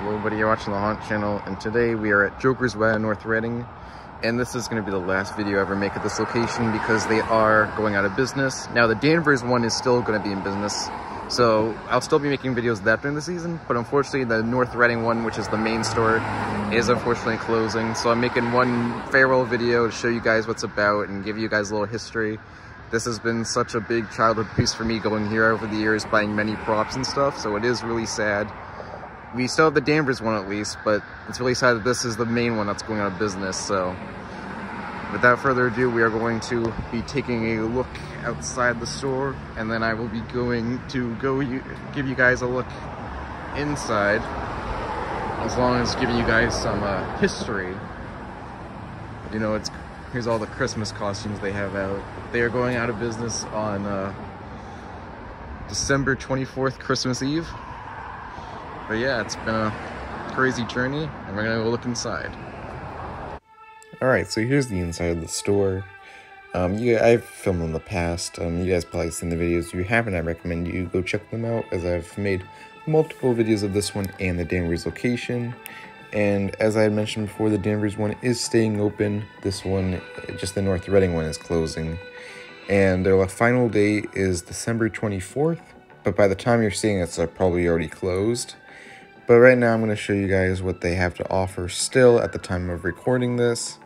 Hello everybody, you're watching the Haunt channel, and today we are at Joker's Way in North Reading, and this is going to be the last video I ever make at this location because they are going out of business. Now the Danvers one is still going to be in business, so I'll still be making videos of that during the season, but unfortunately the North Reading one, which is the main store, is unfortunately closing. So I'm making one farewell video to show you guys what's about and give you guys a little history. This has been such a big childhood piece for me going here over the years, buying many props and stuff, so it is really sad. We still have the Danvers one at least, but it's really sad that this is the main one that's going out of business. So without further ado, we are going to be taking a look outside the store, and then I will be going to give you guys a look inside, as long as giving you guys some history. You know, here's all the Christmas costumes they have out. They are going out of business on December 24th, Christmas Eve. But yeah, it's been a crazy journey, and we're gonna go look inside. Alright, so here's the inside of the store. I've filmed in the past. You guys probably seen the videos. If you haven't, I recommend you go check them out, as I've made multiple videos of this one and the Danvers location. And as I had mentioned before, the Danvers one is staying open. This one, just the North Reading one, is closing. And their final day is December 24th, but by the time you're seeing it, it's probably already closed. But right now I'm going to show you guys what they have to offer still at the time of recording this,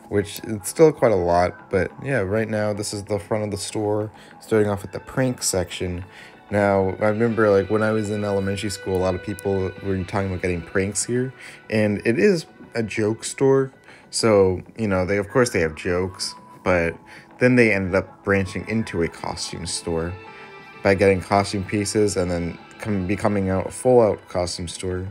which is still quite a lot. But yeah, right now this is the front of the store, starting off with the prank section. Now, I remember like when I was in elementary school, a lot of people were talking about getting pranks here, and it is a joke store. So, you know, of course they have jokes, but then they ended up branching into a costume store by getting costume pieces and then becoming a full-out costume store.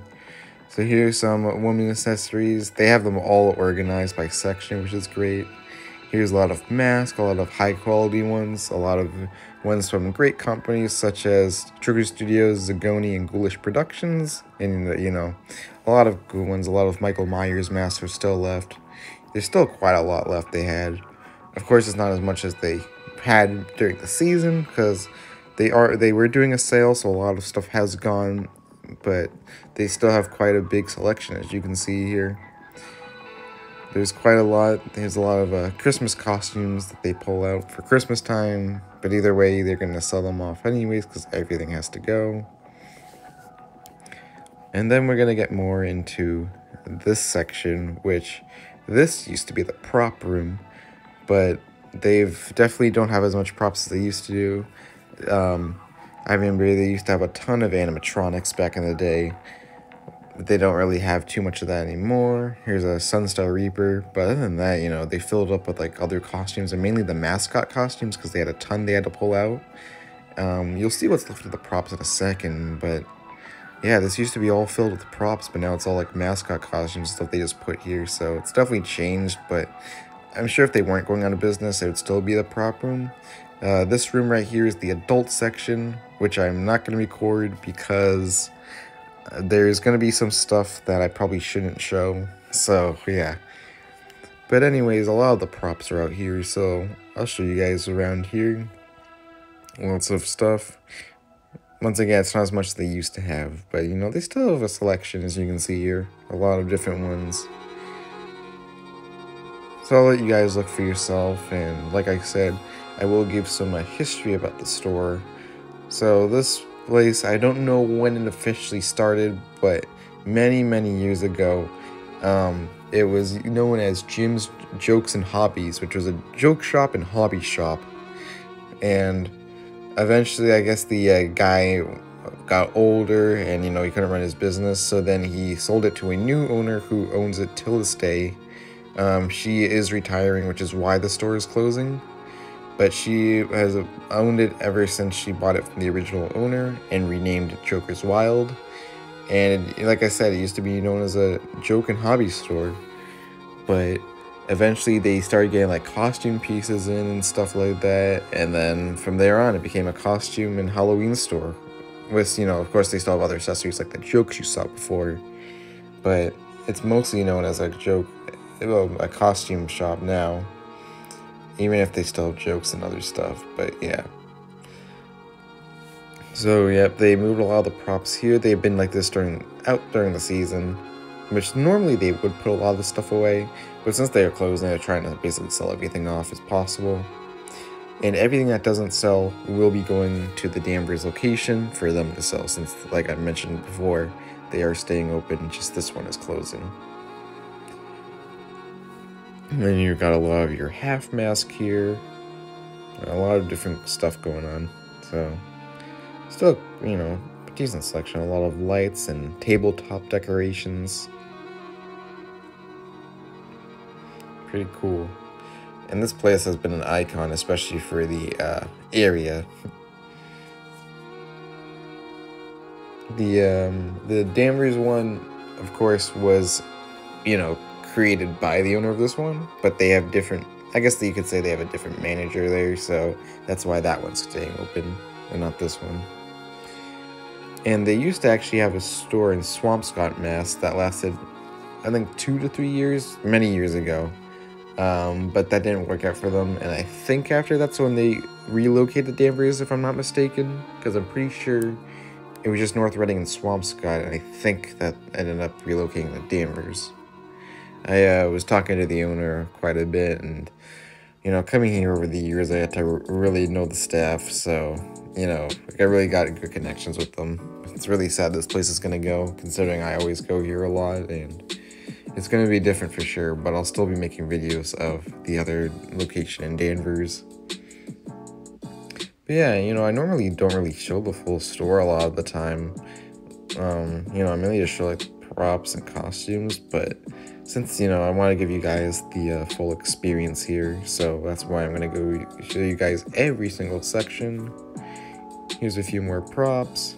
So here's some women accessories. They have them all organized by section, which is great. Here's a lot of masks, a lot of high-quality ones, a lot of ones from great companies such as Trigger Studios, Zagoni, and Ghoulish Productions. And, you know, a lot of good ones. A lot of Michael Myers masks are still left. There's still quite a lot left they had. Of course, it's not as much as they had during the season, because they were doing a sale, so a lot of stuff has gone, but they still have quite a big selection, as you can see here. There's quite a lot. There's a lot of Christmas costumes that they pull out for Christmas time, but either way, they're going to sell them off anyways, because everything has to go. And then we're going to get more into this section, which this used to be the prop room, but they've definitely don't have as much props as they used to do. I remember they used to have a ton of animatronics back in the day. They don't really have too much of that anymore. Here's a Sunstar Reaper, but other than that, you know, they filled up with like other costumes, and mainly the mascot costumes, because they had a ton they had to pull out. You'll see what's left of the props in a second, but yeah, this used to be all filled with props, but now it's all like mascot costumes stuff they just put here, so it's definitely changed. But I'm sure if they weren't going out of business, it would still be the prop room. This room right here is the adult section, which I'm not going to record because there's going to be some stuff that I probably shouldn't show. So, yeah. But anyways, a lot of the props are out here, so I'll show you guys around here. Lots of stuff. Once again, it's not as much as they used to have, but, you know, they still have a selection, as you can see here. A lot of different ones. So I'll let you guys look for yourself, and like I said, I will give some history about the store. So this place, I don't know when it officially started, but many years ago, it was known as Jim's Jokes and Hobbies, which was a joke shop and hobby shop. And eventually, I guess the guy got older, and you know, he couldn't run his business, so then he sold it to a new owner who owns it till this day. She is retiring, which is why the store is closing. But she has owned it ever since she bought it from the original owner and renamed it Joker's Wild. And like I said, it used to be known as a joke and hobby store. But eventually they started getting like costume pieces in and stuff like that. And then from there on, it became a costume and Halloween store. With, you know, of course they still have other accessories like the jokes you saw before. But it's mostly known as a a costume shop now. Even if they still have jokes and other stuff, but yeah. So, yep, they moved a lot of the props here. They've been like this during out during the season, which normally they would put a lot of the stuff away, but since they are closing, they're trying to basically sell everything off as possible. And everything that doesn't sell will be going to the Danvers location for them to sell, since, like I mentioned before, they are staying open, just this one is closing. And then you've got a lot of your half mask here, a lot of different stuff going on, so still, you know, a decent selection, a lot of lights and tabletop decorations. Pretty cool. And this place has been an icon, especially for the area. The Danvers one, of course, was, you know, created by the owner of this one, but they have different, I guess you could say they have a different manager there, so that's why that one's staying open and not this one. And they used to actually have a store in Swampscott, Mass that lasted, I think, 2 to 3 years, many years ago. But that didn't work out for them, and I think after that's when they relocated Danvers, if I'm not mistaken, because I'm pretty sure it was just North Reading and Swampscott, and I think that ended up relocating to Danvers. I was talking to the owner quite a bit, and, you know, coming here over the years, I had to really know the staff, so, you know, I really got good connections with them. It's really sad this place is going to go, considering I always go here a lot, and it's going to be different for sure, but I'll still be making videos of the other location in Danvers. But yeah, you know, I normally don't really show the full store a lot of the time. You know, I mainly just show like props and costumes, but since, you know, I want to give you guys the full experience here, so that's why I'm going to go show you guys every single section. Here's a few more props,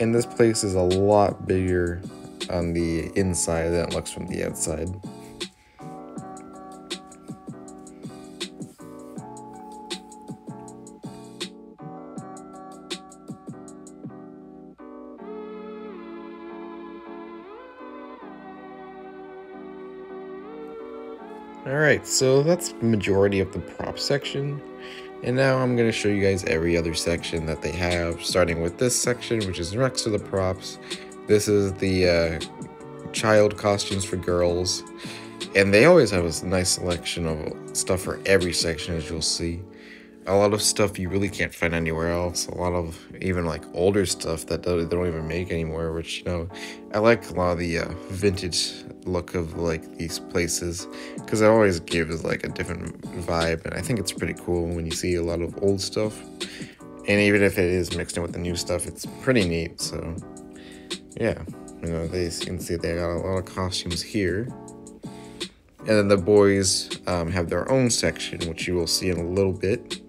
and this place is a lot bigger on the inside than it looks from the outside. Alright, so that's the majority of the prop section, and now I'm going to show you guys every other section that they have, starting with this section, which is next to the props. This is the child costumes for girls, and they always have a nice selection of stuff for every section, as you'll see. A lot of stuff you really can't find anywhere else. A lot of even like older stuff that they don't even make anymore, which, you know, I like a lot of the vintage look of like these places, because it always gives like a different vibe, and I think it's pretty cool when you see a lot of old stuff, and even if it is mixed in with the new stuff, it's pretty neat. So yeah, you know, you can see they got a lot of costumes here. And then the boys have their own section, which you will see in a little bit.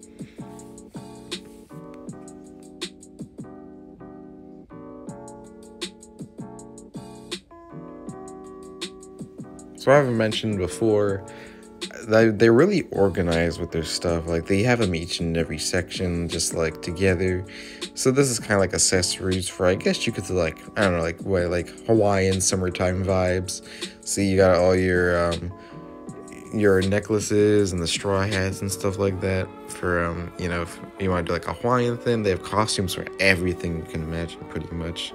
So I haven't mentioned before, they're really organized with their stuff. Like, they have them each in every section, just like together. So this is kind of like accessories for, I guess you could say, like, I don't know, like what, like Hawaiian summertime vibes. So you got all your necklaces and the straw hats and stuff like that for you know, if you want to do like a Hawaiian thing. They have costumes for everything you can imagine, pretty much.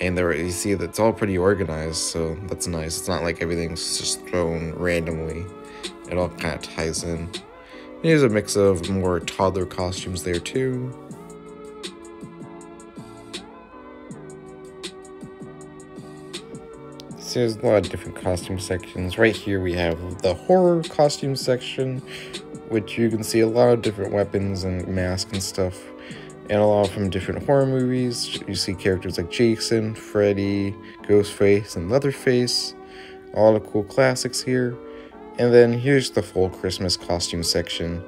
And there, you see that's all pretty organized, so that's nice. It's not like everything's just thrown randomly. It all kind of ties in. Here's a mix of more toddler costumes there too. So there's a lot of different costume sections. Right here we have the horror costume section, which you can see a lot of different weapons and masks and stuff, and a lot from different horror movies. You see characters like Jason, Freddy, Ghostface, and Leatherface. A lot of cool classics here. And then here's the full Christmas costume section,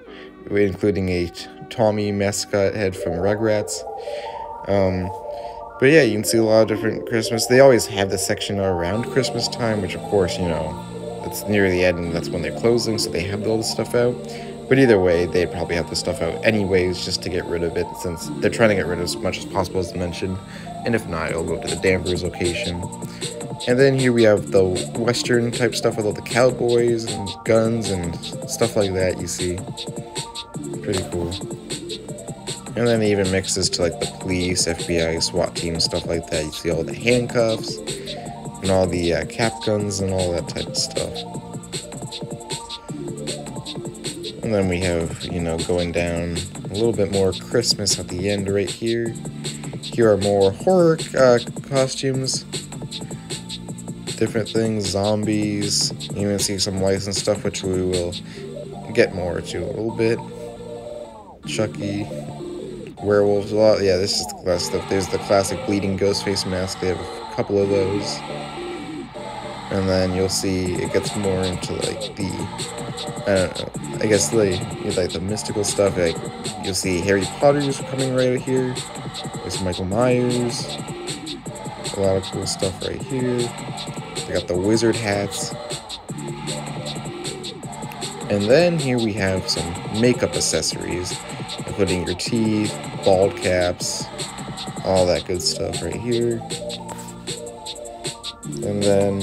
including a Tommy mascot head from Rugrats. But yeah, you can see a lot of different Christmas. They always have this section around Christmas time, which of course, you know, it's near the end and that's when they're closing, so they have all this stuff out. But either way, they'd probably have the stuff out anyways, just to get rid of it, since they're trying to get rid of as much as possible, as mentioned. And if not, it'll go to the Danvers location. And then here we have the Western type stuff with all the cowboys and guns and stuff like that, you see. Pretty cool. And then it even mixes to like the police, FBI, SWAT team, stuff like that. You see all the handcuffs and all the cap guns and all that type of stuff. And then we have, you know, going down a little bit more Christmas at the end right here. Here are more horror costumes. Different things, zombies. You even see some licensed stuff, which we will get more to a little bit. Chucky. Werewolves, a lot. Yeah, this is the classic stuff. There's the classic bleeding ghost face mask. They have a couple of those. And then you'll see it gets more into like the, I don't know, I guess like the mystical stuff. Like you'll see Harry Potter's coming right here. There's Michael Myers. A lot of cool stuff right here. They got the wizard hats. And then here we have some makeup accessories, including your teeth, bald caps, all that good stuff right here. And then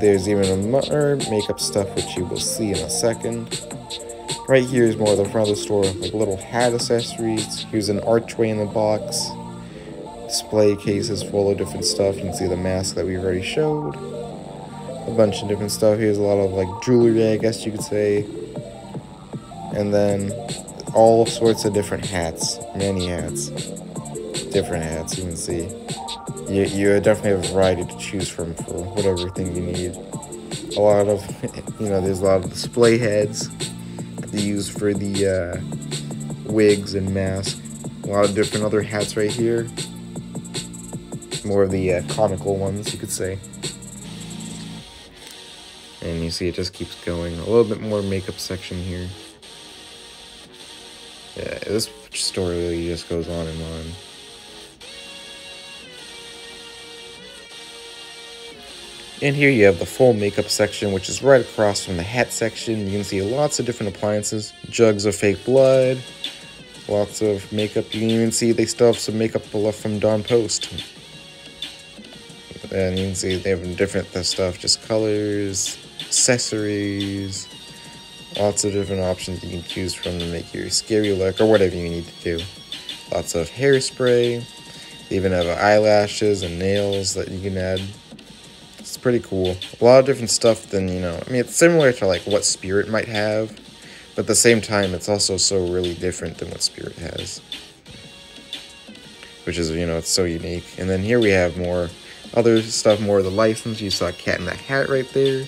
there's even more makeup stuff, which you will see in a second. Right here is more of the front of the store, like little hat accessories. Here's an archway in the box. Display cases full of different stuff. You can see the mask that we've already showed. A bunch of different stuff. Here's a lot of like jewelry, I guess you could say. And then all sorts of different hats. Many hats. Different hats, you can see. You definitely have a variety to choose from for whatever thing you need. A lot of, you know, there's a lot of display heads that they use for the wigs and masks. A lot of different other hats right here. More of the comical ones, you could say. And you see it just keeps going. A little bit more makeup section here. Yeah, this store really just goes on and on. And here you have the full makeup section, which is right across from the hat section. You can see lots of different appliances. Jugs of fake blood. Lots of makeup. You can even see they still have some makeup left from Dawn Post. And you can see they have different stuff, just colors, accessories, lots of different options you can choose from to make your scary look or whatever you need to do. Lots of hairspray. They even have eyelashes and nails that you can add. It's pretty cool. A lot of different stuff than, you know, I mean, it's similar to like what Spirit might have, but at the same time, it's also so really different than what Spirit has. Which is, you know, it's so unique. And then here we have more other stuff, more of the license. You saw Cat in the Hat right there.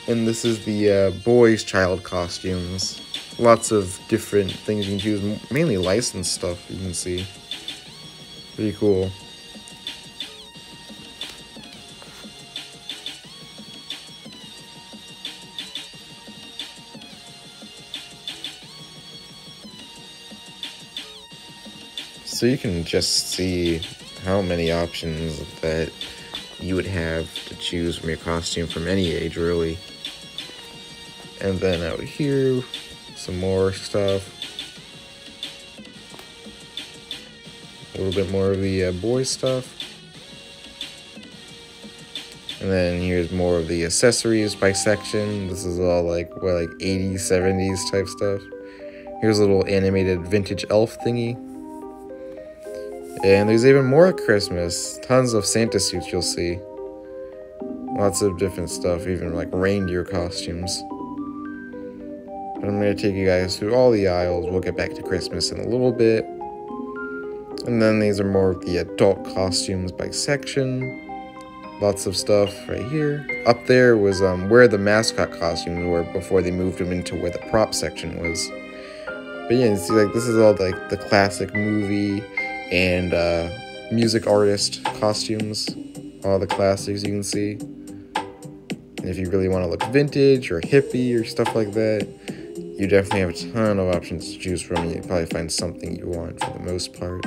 And this is the boys' child costumes. Lots of different things you can choose, mainly licensed stuff you can see. Pretty cool. So you can just see how many options that you would have to choose from your costume from any age, really. And then out here, some more stuff. A little bit more of the boy stuff. And then here's more of the accessories by section. This is all like, what, like 80s, 70s type stuff. Here's a little animated vintage elf thingy. And there's even more at Christmas. Tons of Santa suits you'll see. Lots of different stuff, even like reindeer costumes. But I'm going to take you guys through all the aisles. We'll get back to Christmas in a little bit. And then these are more of the adult costumes by section. Lots of stuff right here. Up there was where the mascot costumes were before they moved them into where the prop section was. But yeah, you see, like, this is all like the classic movie and music artist costumes. All the classics you can see. And if you really want to look vintage or hippie or stuff like that, you definitely have a ton of options to choose from. You probably find something you want for the most part.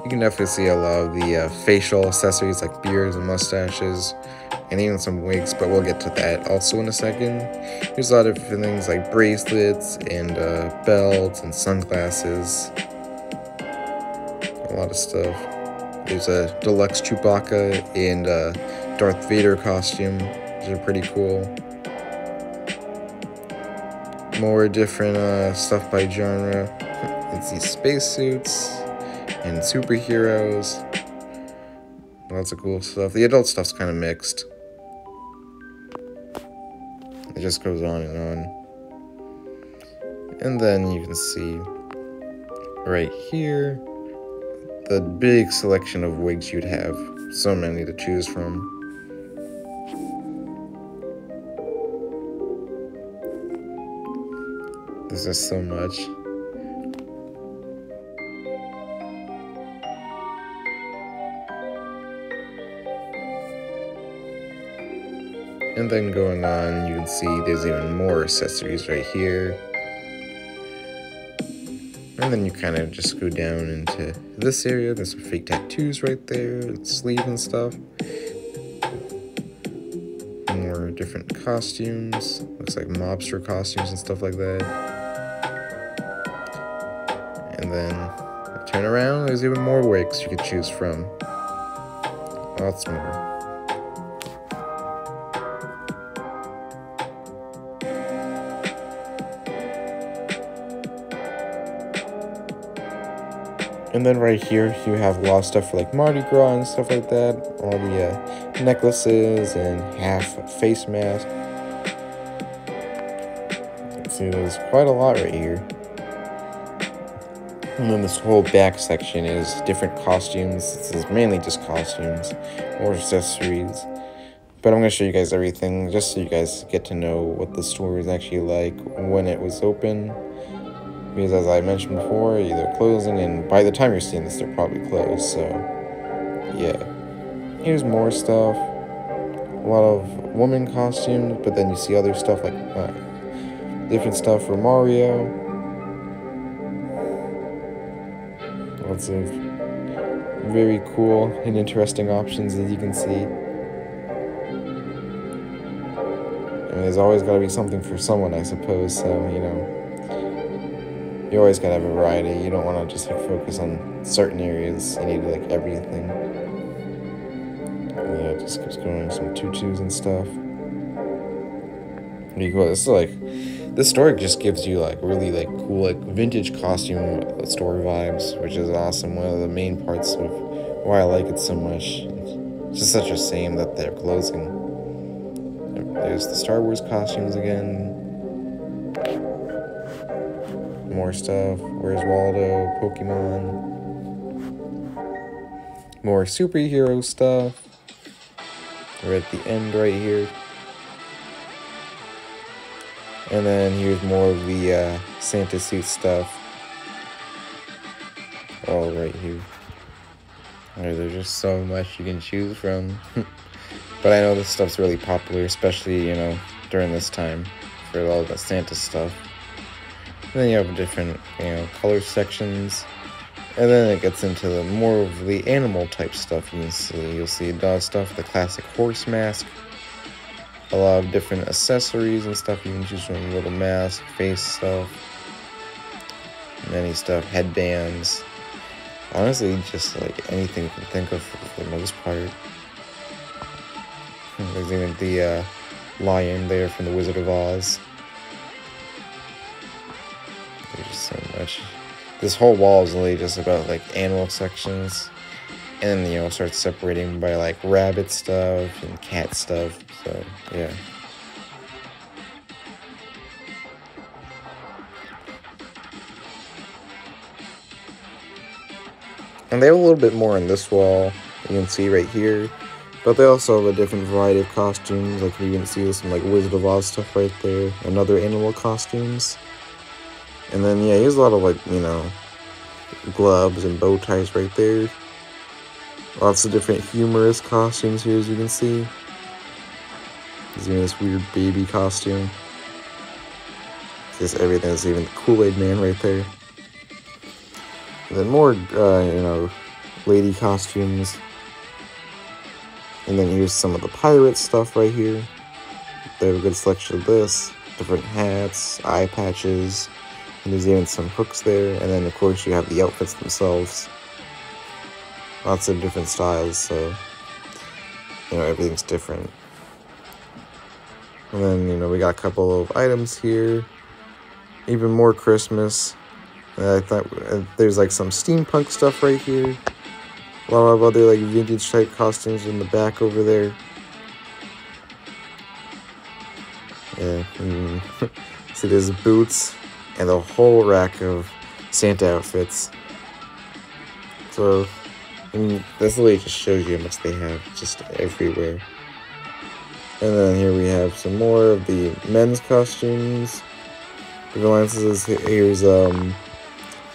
You can definitely see a lot of the facial accessories like beards and mustaches, and even some wigs, but we'll get to that also in a second. There's a lot of different things like bracelets and belts and sunglasses. A lot of stuff. There's a deluxe Chewbacca and Darth Vader costume. which are pretty cool. More different stuff by genre. It's these spacesuits and superheroes. Lots of cool stuff. The adult stuff's kind of mixed. It just goes on and on. And then you can see right here the big selection of wigs you'd have. So many to choose from. There's just so much. And then going on, you can see there's even more accessories right here. And then you kind of just go down into this area. There's some fake tattoos right there, sleeve and stuff. More different costumes. Looks like mobster costumes and stuff like that. And then turn around, there's even more wigs you could choose from. Lots more. And then right here, you have a lot of stuff for like Mardi Gras and stuff like that. All the necklaces and half face mask. See, there's quite a lot right here. And then this whole back section is different costumes. This is mainly just costumes or accessories. But I'm going to show you guys everything just so you guys get to know what the store is actually like when it was open. Because as I mentioned before, they're closing, and by the time you're seeing this, they're probably closed, so yeah. Here's more stuff. A lot of woman costumes, but then you see other stuff like different stuff for Mario. Lots of very cool and interesting options, as you can see. I mean, there's always got to be something for someone, I suppose, so, you know. You always gotta have a variety. You don't want to just like focus on certain areas. You need like everything. Yeah, it just keeps going. Some tutus and stuff. Pretty cool. This is like, this store just gives you like really like cool like vintage costume store vibes, which is awesome. One of the main parts of why I like it so much. It's just such a shame that they're closing. There's the Star Wars costumes again. More stuff. Where's Waldo? Pokemon. More superhero stuff. We're at the end right here. And then here's more of the Santa suit stuff. All right here. There's just so much you can choose from. But I know this stuff's really popular, especially, you know, during this time for all the Santa stuff. And then you have different, you know, color sections. And then it gets into the more of the animal type stuff you can see. You'll see dog stuff, the classic horse mask. A lot of different accessories and stuff you can choose from, little mask, face stuff. Many stuff, headbands. Honestly, just like anything you can think of for the most part. There's even the lion there from The Wizard of Oz. There's just so much. This whole wall is really just about like animal sections, and then, you know, start separating by like rabbit stuff and cat stuff. So yeah. And they have a little bit more on this wall, you can see right here. But they also have a different variety of costumes. Like you can see some like Wizard of Oz stuff right there, and other animal costumes. And then yeah, here's a lot of like, you know, gloves and bow ties right there. Lots of different humorous costumes here, as you can see. There's even this weird baby costume. Just everything. There's even the Kool-Aid Man right there. And then more, you know, lady costumes. And then here's some of the pirate stuff right here. They have a good selection of this. Different hats, eye patches. And there's even some hooks there. And then, of course, you have the outfits themselves. Lots of different styles, so, you know, everything's different. And then, you know, we got a couple of items here. Even more Christmas. I thought there's like some steampunk stuff right here. A lot of other like vintage type costumes in the back over there. Yeah, and see there's boots and a whole rack of Santa outfits. So, I mean, this really just shows you how much they have just everywhere. And then here we have some more of the men's costumes. Different lenses. Here's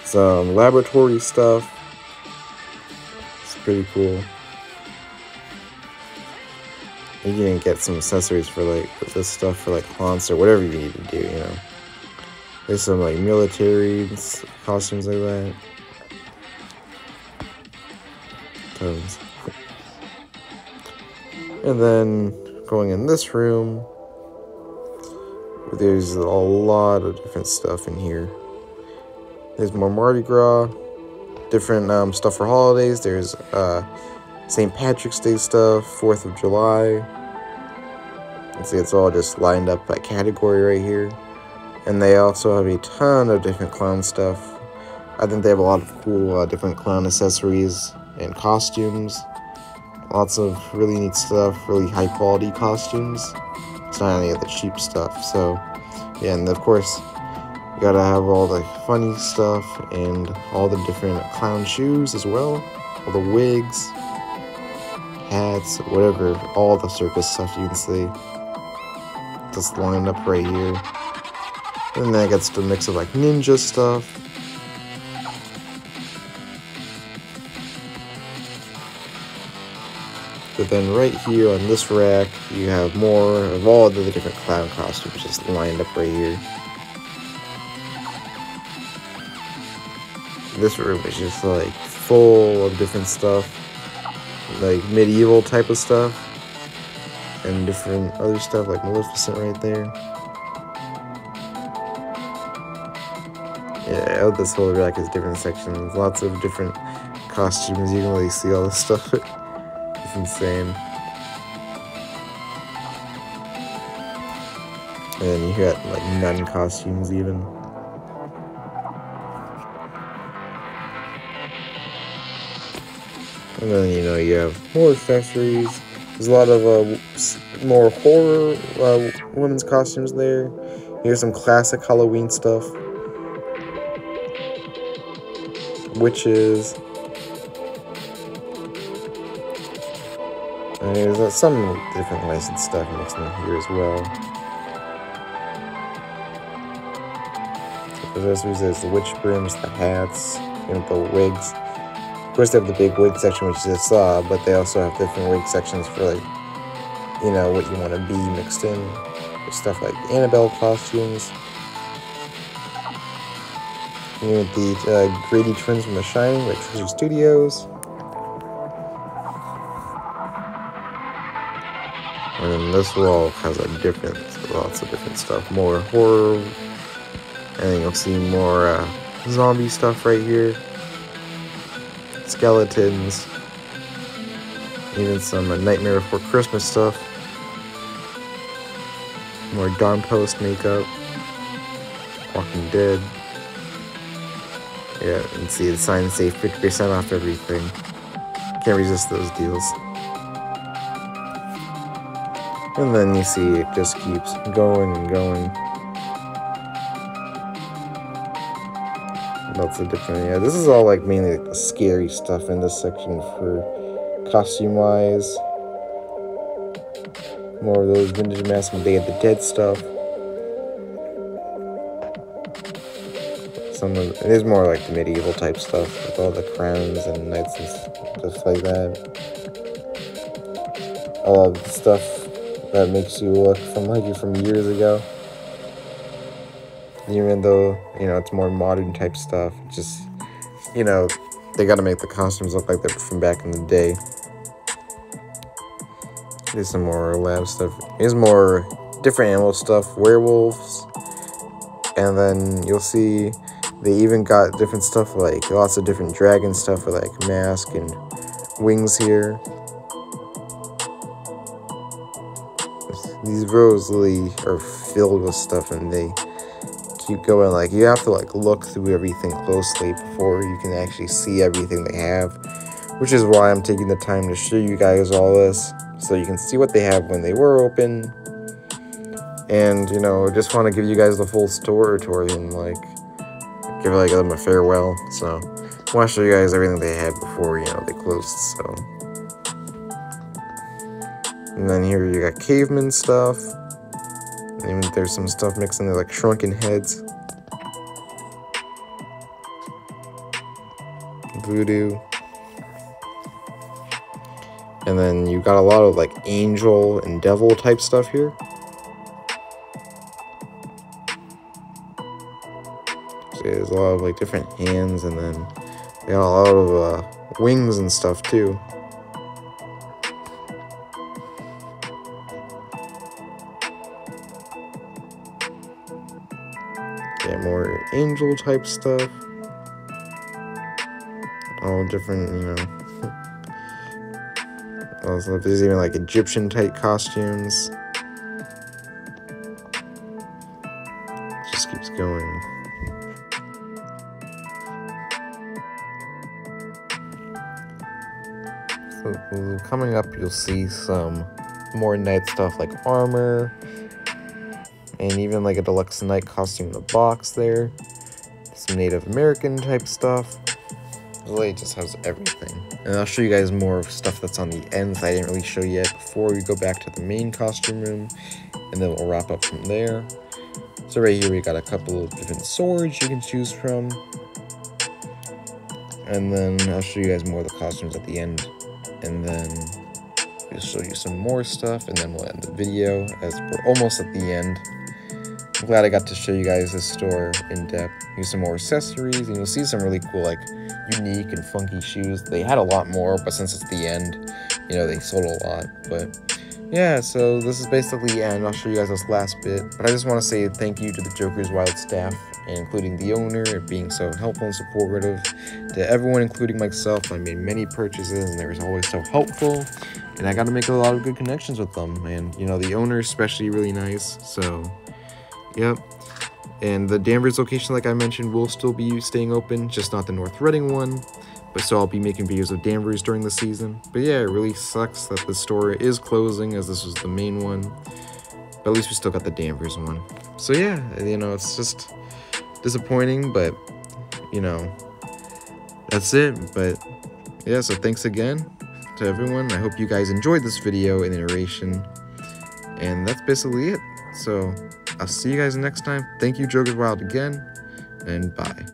some laboratory stuff. It's pretty cool. You can even get some accessories for like this stuff for like haunts or whatever you need to do, you know. There's some like military costumes like that. Tons. And then going in this room, there's a lot of different stuff in here. There's more Mardi Gras, different stuff for holidays. There's St. Patrick's Day stuff, 4th of July. You see, it's all just lined up by category right here. And they also have a ton of different clown stuff. I think they have a lot of cool different clown accessories and costumes. Lots of really neat stuff, really high quality costumes. It's not any of the cheap stuff. So, yeah, and of course, you gotta have all the funny stuff and all the different clown shoes as well. All the wigs, hats, whatever, all the circus stuff you can see. Just lined up right here. And then it gets the mix of like ninja stuff. But then right here on this rack, you have more of all the different clown costumes just lined up right here. This room is just like full of different stuff, like medieval type of stuff, and different other stuff like Maleficent right there. Yeah, this whole rack is different sections, lots of different costumes. You can really see all this stuff. It's insane. And then you got like nun costumes even. And then, you know, you have more accessories. There's a lot of more horror women's costumes there. Here's some classic Halloween stuff. Witches. And there's some different licensed stuff mixed in here as well. So there's the witch brims, the hats, and the wigs. Of course, they have the big wig section, which you just saw, but they also have different wig sections for, like, you know, what you want to be mixed in. There's stuff like Annabelle costumes. You have the Grady twins from The Shining by Treasure Studios. And then this wall has lots of different stuff. More horror. And then you'll see more zombie stuff right here. Skeletons. Even some Nightmare Before Christmas stuff. More Dawn Post makeup. Walking Dead. Yeah, you can see the sign say 50% off everything. Can't resist those deals. And then you see it just keeps going and going. Lots of different, yeah, this is all like mainly like the scary stuff in this section for costume wise. More of those vintage Mask and Day of the Dead stuff. It is more like the medieval type stuff with all the crowns and knights and stuff like that. All of the stuff that makes you look from years ago. Even though, you know, it's more modern type stuff, just, you know, they gotta make the costumes look like they're from back in the day. There's some more lab stuff. Here's more different animal stuff, werewolves. And then you'll see they even got different stuff, like lots of different dragon stuff with like mask and wings here. these rows really are filled with stuff, and they keep going. Like, you have to like look through everything closely before you can actually see everything they have, which is why I'm taking the time to show you guys all this, so you can see what they have when they were open. And, you know, just want to give you guys the full store tour and, like, give, like, them a farewell. So, I want to show you guys everything they had before, you know, they closed, so. And then here you got caveman stuff. And there's some stuff mixed in there, like shrunken heads. Voodoo. And then you got a lot of, like, angel and devil type stuff here. There's a lot of like different hands, and then they got a lot of wings and stuff too. Yeah, more angel type stuff. All different, you know. Also, there's even like Egyptian type costumes. It just keeps going. So coming up, you'll see some more knight stuff like armor, and even like a deluxe knight costume in a box there. Some Native American type stuff. Really just has everything. And I'll show you guys more of stuff that's on the ends that I didn't really show yet before we go back to the main costume room, and then we'll wrap up from there. So right here we got a couple of different swords you can choose from. And then I'll show you guys more of the costumes at the end. And then we'll show you some more stuff, and then we'll end the video as we're almost at the end. I'm glad I got to show you guys this store in depth. Here's some more accessories, and you'll see some really cool, like, unique and funky shoes. They had a lot more, but since it's the end, you know, they sold a lot. But yeah, so this is basically the end. I'll show you guys this last bit, but I just want to say thank you to the Joker's Wild staff, including the owner, being so helpful and supportive. To everyone, including myself, I made many purchases, and they were always so helpful, and I got to make a lot of good connections with them. And, you know, the owner especially really nice, so yep. And the Danvers location, like I mentioned, will still be staying open, just not the North Reading one. But so I'll be making videos of Danvers during the season. But yeah, it really sucks that the store is closing, as this was the main one. But at least we still got the Danvers one. So yeah, you know, it's just disappointing, but, you know, that's it. But yeah, so thanks again to everyone. I hope you guys enjoyed this video and iteration. And that's basically it. So I'll see you guys next time. Thank you, Joker's Wild, again, and bye.